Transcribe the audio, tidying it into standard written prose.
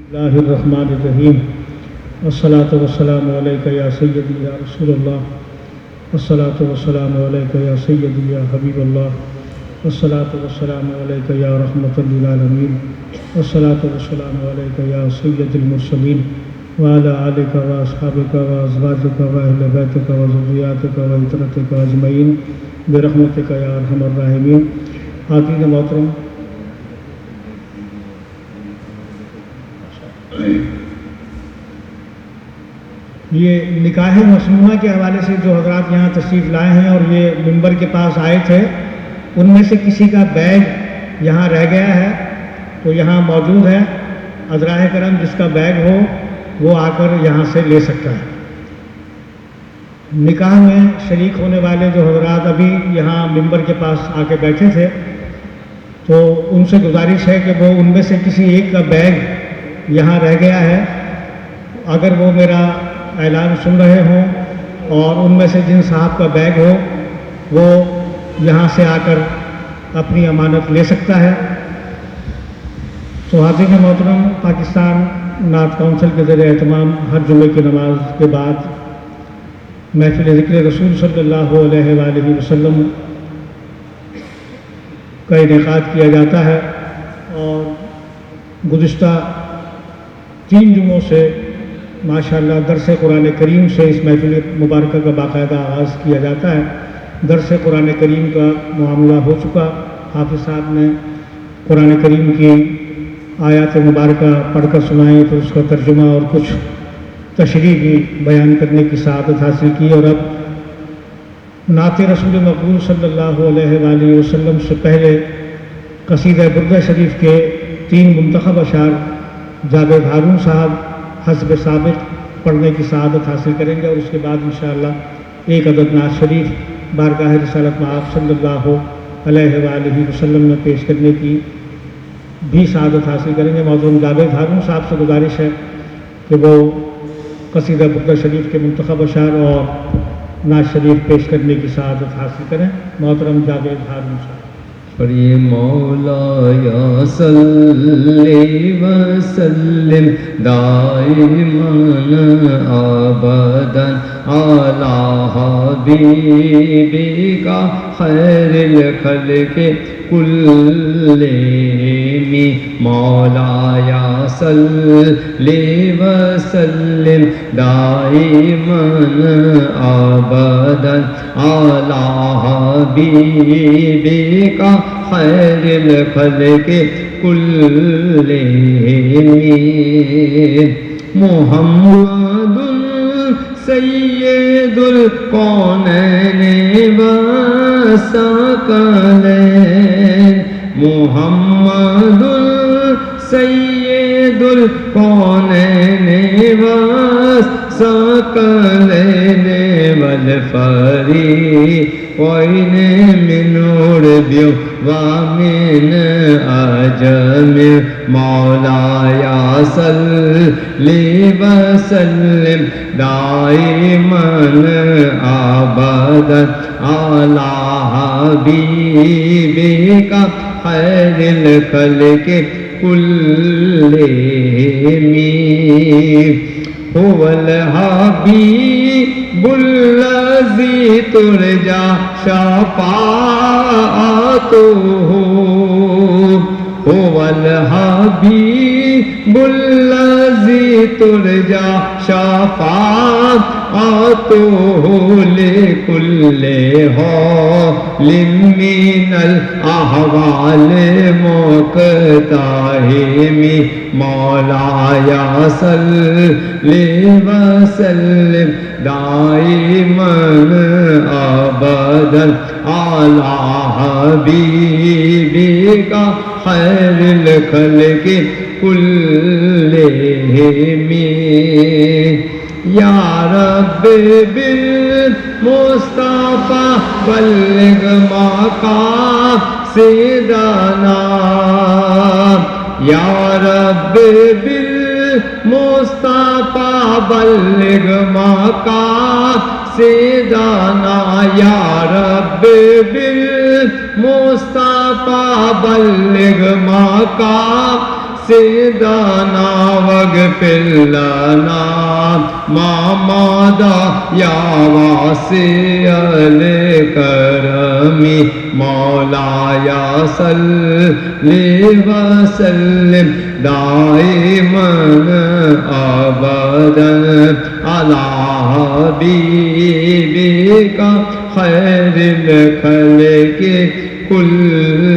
اللہ الرحمن الرحیم والصلاۃ والسلام علیک یا سیدی یا رسول اللہ والصلاۃ والسلام علیک یا سیدی یا حبیب اللہ والصلاۃ والسلام علیک یا رحمۃ للعالمین والصلاۃ والسلام علیک یا سید المرسلین وعلی آلک و اصحابک و ازواجک و اہل بیتک و ذریاتک و عترتک اجمعین برحمتک یا ارحم الراحمین۔ حاضرین محترم، یہ نکاح مسنونہ کے حوالے سے جو حضرات یہاں تشریف لائے ہیں اور یہ منبر کے پاس آئے تھے، ان میں سے کسی کا بیگ یہاں رہ گیا ہے تو یہاں موجود ہے۔ عذرائے کرم جس کا بیگ ہو وہ آ کر یہاں سے لے سکتا ہے۔ نکاح میں شریک ہونے والے جو حضرات ابھی یہاں منبر کے پاس آ کے بیٹھے تھے، تو ان سے گزارش ہے کہ وہ ان میں سے کسی ایک کا بیگ یہاں رہ گیا ہے، اگر وہ میرا اعلان سن رہے ہوں اور ان میں سے جن صاحب کا بیگ ہو وہ یہاں سے آ کر اپنی امانت لے سکتا ہے۔ تو حاضرین محترم، پاکستان نعت کونسل کے زیر اہتمام ہر جمعے کی نماز کے بعد محفل ذکر رسول صلی اللہ علیہ وآلہ وسلم کا انعقاد کیا جاتا ہے، اور گزشتہ 3 جمعوں سے ماشاءاللہ درس قرآن کریم سے اس محفل مبارکہ کا باقاعدہ آغاز کیا جاتا ہے۔ درس قرآن کریم کا معاملہ ہو چکا، حافظ صاحب نے قرآن کریم کی آیات مبارکہ پڑھ کر سنائیں، پھر اس کا ترجمہ اور کچھ تشریح بھی بیان کرنے کی سعادت حاصل کی، اور اب نعت رسول مقبول صلی اللہ علیہ وآلہ وسلم سے پہلے قصیدہ بردہ شریف کے 3 منتخب اشعار جاوید ہارون صاحب حسب ثابت پڑھنے کی سعادت حاصل کریں گے، اور اس کے بعد انشاءاللہ ایک عدد نعت شریف بارگاہ رسالت مآب صلی اللہ علیہ وآلہ وسلم میں پیش کرنے کی بھی سعادت حاصل کریں گے۔ محترم جاوید ہارون صاحب سے گزارش ہے کہ وہ قصیدہ بردہ شریف کے منتخب اشعار اور نعت شریف پیش کرنے کی سعادت حاصل کریں۔ محترم جاوید ہارون صاحب۔ پڑھیے مولا یا صلی وسلم دائما ابدا علی حبیبک خیر الخلق کلہم۔ مولا یا صلی وسلم دائما ابدا علی حبیبک خیر الخلق کلہم۔ محمد سید الکونین والثقلین۔ محمد سید الکونین والثقلین والفریقین من عرب ومن عجم۔ مولا یا صلی وسلم دائما ابدا علی حبیبک خیر الخلق کلہم۔ هو الحبیب الذی ترجی شفاعته۔ هو الحبیب الذی ترجی شفاعته لکل حال من الاحوال مقتحم۔ مولا یا صلی وسلم دائما ابدا علی حبیبک خیر الخلق کلہم۔ یا رب بالمصطفیٰ بلغ مقاصدنا۔ یا رب بالمصطفیٰ بلغ مقاصدنا۔ یا رب بالمصطفیٰ بلغ مقاصدنا۔ سيدنا واغفر لنا ما مضى يا واسع الكرم مولاي صل وسلم دائما ابدا على حبيبك خير الخلق كل